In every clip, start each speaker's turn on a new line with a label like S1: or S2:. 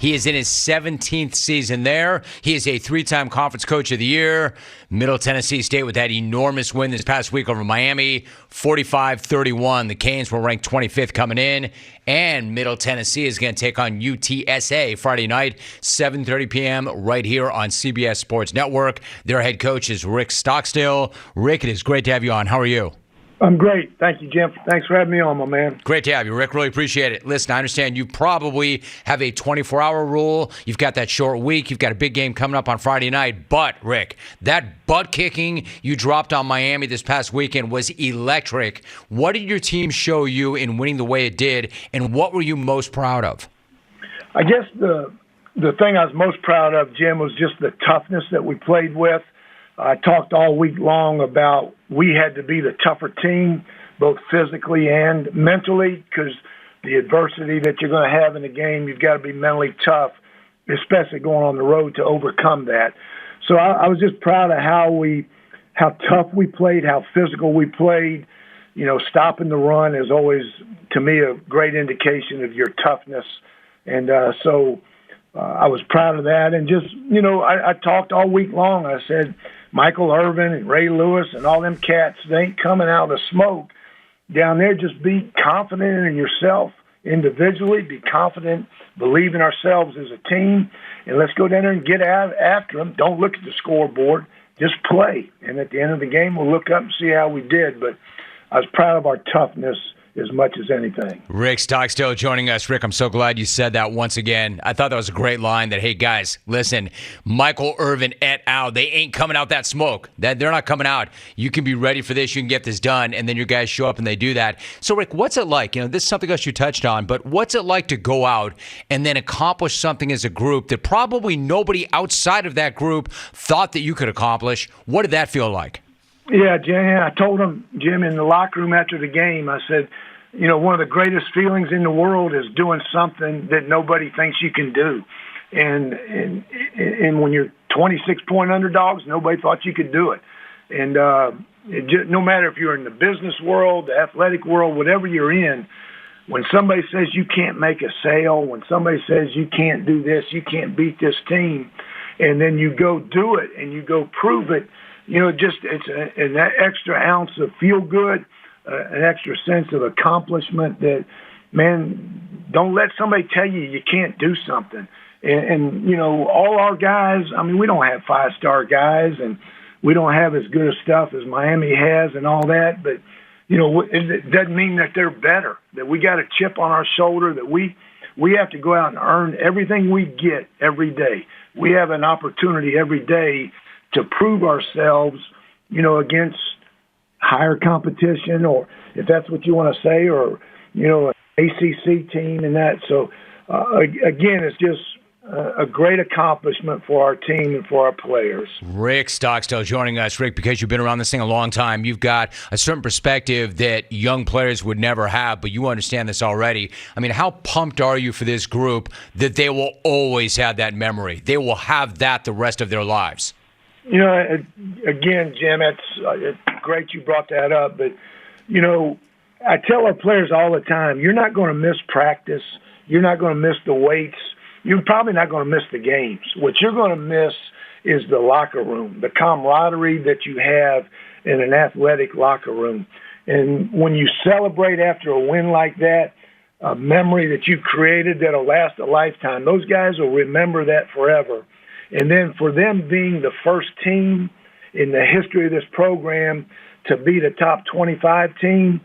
S1: He is in his 17th season there. He is a 3-time Conference Coach of the Year. Middle Tennessee State with that enormous win this past week over Miami, 45-31. The Canes were ranked 25th coming in. And Middle Tennessee is going to take on UTSA Friday night, 7:30 p.m. right here on CBS Sports Network. Their head coach is Rick Stockstill. Rick, it is great to have you on. How are you?
S2: I'm great. Thank you, Jim. Thanks for having me on, my man.
S1: Great to have you, Rick. Really appreciate it. Listen, I understand you probably have a 24-hour rule. You've got that short week. You've got a big game coming up on Friday night. But, Rick, that butt-kicking you dropped on Miami this past weekend was electric. What did your team show you in winning the way it did, and what were you most proud of?
S2: I guess the thing I was most proud of, Jim, was just the toughness that we played with. I talked all week long about we had to be the tougher team, both physically and mentally, because the adversity that you're going to have in the game, you've got to be mentally tough, especially going on the road to overcome that. So I was just proud of how tough we played, how physical we played. You know, stopping the run is always, to me, a great indication of your toughness. And so I was proud of that. And just, you know, I talked all week long. I said, Michael Irvin and Ray Lewis and all them cats, they ain't coming out of the smoke down there. Just be confident in yourself individually, be confident, believe in ourselves as a team, and let's go down there and get out after them. Don't look at the scoreboard, just play. And at the end of the game, we'll look up and see how we did. But I was proud of our toughness as much as anything.
S1: Rick Stockstill joining us. Rick, I'm so glad you said that once again. I thought that was a great line that, hey, guys, listen, Michael Irvin et al., they ain't coming out that smoke. They're not coming out. You can be ready for this. You can get this done. And then your guys show up and they do that. So, Rick, what's it like? You know, this is something else you touched on, but what's it like to go out and then accomplish something as a group that probably nobody outside of that group thought that you could accomplish? What did that feel like?
S2: Yeah, Jim, I told him, Jim, in the locker room after the game, I said, you know, one of the greatest feelings in the world is doing something that nobody thinks you can do. And when you're 26-point underdogs, nobody thought you could do it. And no matter if you're in the business world, the athletic world, whatever you're in, when somebody says you can't make a sale, when somebody says you can't do this, you can't beat this team, and then you go do it and you go prove it, you know, just it's an extra ounce of feel good, an extra sense of accomplishment that, man, don't let somebody tell you you can't do something. And you know, all our guys, I mean, we don't have 5-star guys and we don't have as good a stuff as Miami has and all that, but, you know, it doesn't mean that they're better, that we got a chip on our shoulder, that we have to go out and earn everything we get every day. We have an opportunity every day to prove ourselves, you know, against higher competition, or if that's what you want to say, or, you know, an ACC team and that. So, again, it's just a great accomplishment for our team and for our players.
S1: Rick Stockstill joining us. Rick, because you've been around this thing a long time, you've got a certain perspective that young players would never have, but you understand this already. I mean, how pumped are you for this group that they will always have that memory? They will have that the rest of their lives.
S2: You know, again, Jim, it's great you brought that up. But, you know, I tell our players all the time, you're not going to miss practice. You're not going to miss the weights. You're probably not going to miss the games. What you're going to miss is the locker room, the camaraderie that you have in an athletic locker room. And when you celebrate after a win like that, a memory that you created that'll last a lifetime, those guys will remember that forever. And then for them being the first team in the history of this program to beat a top 25 team,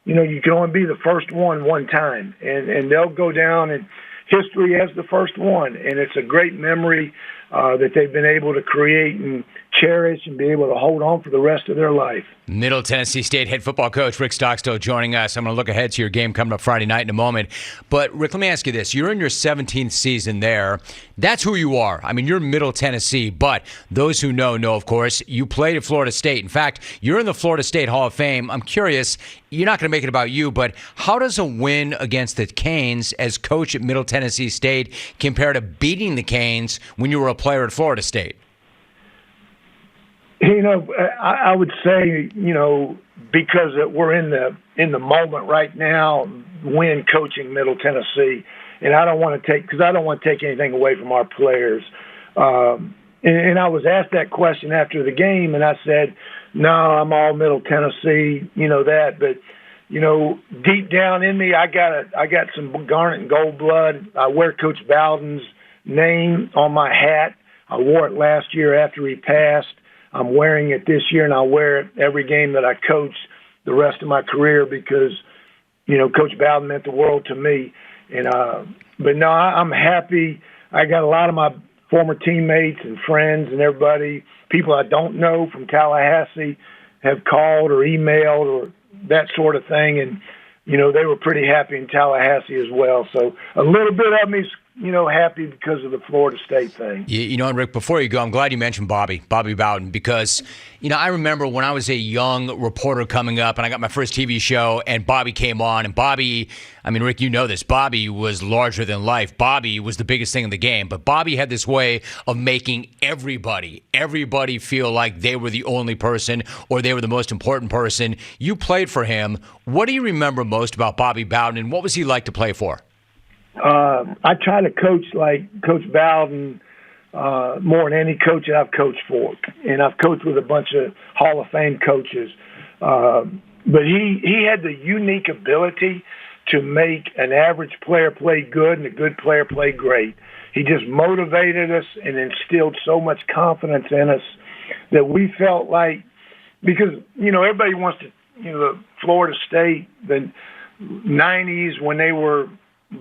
S2: you know, you can only be the first one time. And they'll go down in history as the first one. And it's a great memory that they've been able to create and cherish and be able to hold on for the rest of their life.
S1: Middle Tennessee State head football coach Rick Stockstill joining us. I'm going to look ahead to your game coming up Friday night in a moment. But, Rick, let me ask you this. You're in your 17th season there. That's who you are. I mean, you're Middle Tennessee. But those who know, of course, you played at Florida State. In fact, you're in the Florida State Hall of Fame. I'm curious, you're not going to make it about you, but how does a win against the Canes as coach at Middle Tennessee State compare to beating the Canes when you were a player at Florida State?
S2: You know, I would say, you know, because we're in the moment right now, when coaching Middle Tennessee, and I don't want to take anything away from our players. And I was asked that question after the game, and I said, no, I'm all Middle Tennessee, that. But, deep down in me, I got some garnet and gold blood. I wear Coach Bowden's name on my hat. I wore it last year after he passed. I'm wearing it this year, and I'll wear it every game that I coach the rest of my career because, Coach Bowden meant the world to me. And but no, I'm happy. I got a lot of my former teammates and friends and everybody, people I don't know from Tallahassee, have called or emailed or that sort of thing. And, they were pretty happy in Tallahassee as well. So a little bit of me's, happy because of the Florida State thing.
S1: And Rick, before you go, I'm glad you mentioned Bobby Bowden, because, I remember when I was a young reporter coming up and I got my first TV show and Bobby came on, and Bobby, Rick, you know this, Bobby was larger than life. Bobby was the biggest thing in the game, but Bobby had this way of making everybody feel like they were the only person or they were the most important person. You played for him. What do you remember most about Bobby Bowden, and what was he like to play for?
S2: I try to coach like Coach Bowden more than any coach that I've coached for. And I've coached with a bunch of Hall of Fame coaches. But he had the unique ability to make an average player play good and a good player play great. He just motivated us and instilled so much confidence in us that we felt like, because, everybody wants to, Florida State, the 90s when they were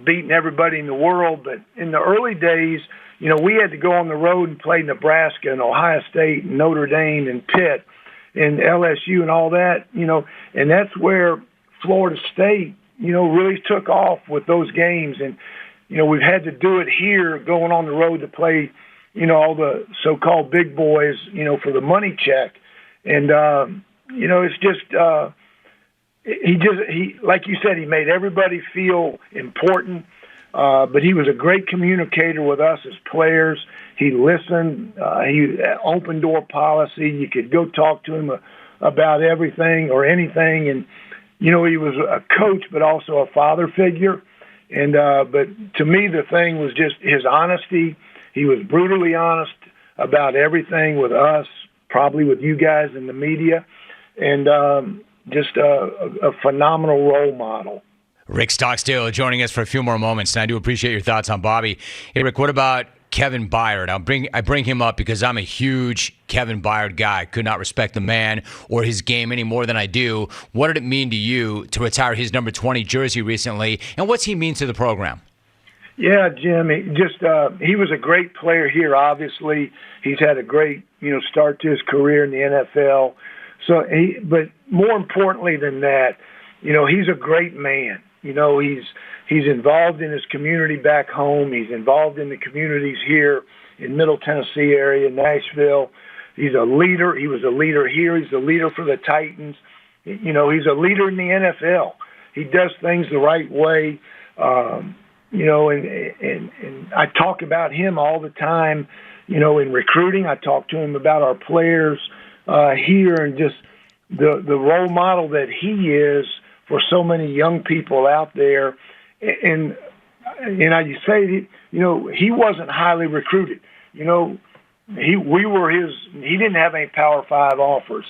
S2: beating everybody in the world, but in the early days, we had to go on the road and play Nebraska and Ohio State and Notre Dame and Pitt and LSU and all that, and that's where Florida State, really took off with those games. And, we've had to do it here going on the road to play, all the so-called big boys, for the money check. And, it's just, he like you said, he made everybody feel important, but he was a great communicator with us as players. He listened. He open door policy. You could go talk to him about everything or anything. And, he was a coach, but also a father figure. And but to me, the thing was just his honesty. He was brutally honest about everything with us, probably with you guys in the media. And just a phenomenal role model.
S1: Rick Stockstill joining us for a few more moments, and I do appreciate your thoughts on Bobby. Hey, Rick, what about Kevin Byard? I bring him up because I'm a huge Kevin Byard guy. Could not respect the man or his game any more than I do. What did it mean to you to retire his number 20 jersey recently, and what's he mean to the program?
S2: Yeah, Jim, he was a great player here, obviously. He's had a great, start to his career in the NFL. But more importantly than that, he's a great man. He's involved in his community back home. He's involved in the communities here in Middle Tennessee area, Nashville. He's a leader. He was a leader here. He's a leader for the Titans. He's a leader in the NFL. He does things the right way. And I talk about him all the time, in recruiting. I talk to him about our players here and just the role model that he is for so many young people out there. And I say, he wasn't highly recruited. He didn't have any Power 5 offers,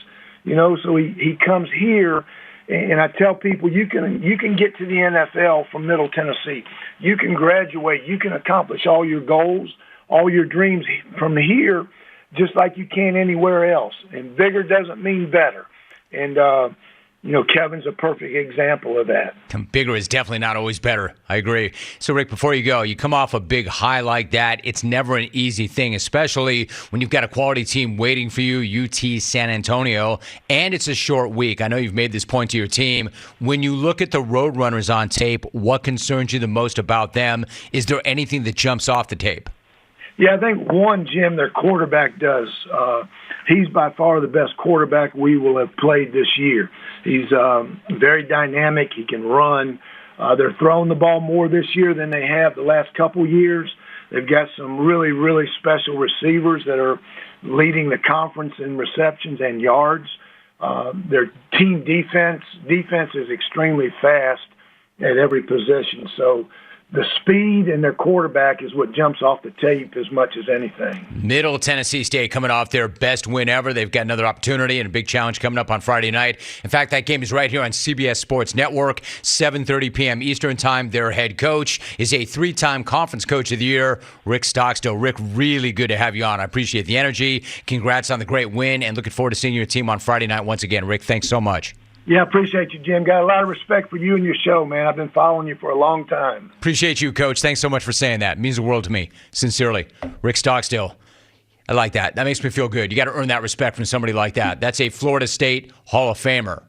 S2: so he comes here. And I tell people, you can get to the NFL from Middle Tennessee. You can graduate. You can accomplish all your goals, all your dreams from here, just like you can anywhere else. And bigger doesn't mean better. And, Kevin's a perfect example of that.
S1: Bigger is definitely not always better. I agree. So, Rick, before you go, you come off a big high like that. It's never an easy thing, especially when you've got a quality team waiting for you, UT San Antonio, and it's a short week. I know you've made this point to your team. When you look at the Roadrunners on tape, what concerns you the most about them? Is there anything that jumps off the tape?
S2: Yeah, I think one, Jim, their quarterback does. He's by far the best quarterback we will have played this year. He's very dynamic. He can run. They're throwing the ball more this year than they have the last couple years. They've got some really, really special receivers that are leading the conference in receptions and yards. Their team defense is extremely fast at every position. So the speed and their quarterback is what jumps off the tape as much as anything.
S1: Middle Tennessee State coming off their best win ever. They've got another opportunity and a big challenge coming up on Friday night. In fact, that game is right here on CBS Sports Network, 7:30 p.m. Eastern Time. Their head coach is a 3-time Conference Coach of the Year, Rick Stockstill. Rick, really good to have you on. I appreciate the energy. Congrats on the great win, and looking forward to seeing your team on Friday night once again. Rick, thanks so much.
S2: Yeah, appreciate you, Jim. Got a lot of respect for you and your show, man. I've been following you for a long time.
S1: Appreciate you, Coach. Thanks so much for saying that. It means the world to me. Sincerely, Rick Stockstill. I like that. That makes me feel good. You got to earn that respect from somebody like that. That's a Florida State Hall of Famer.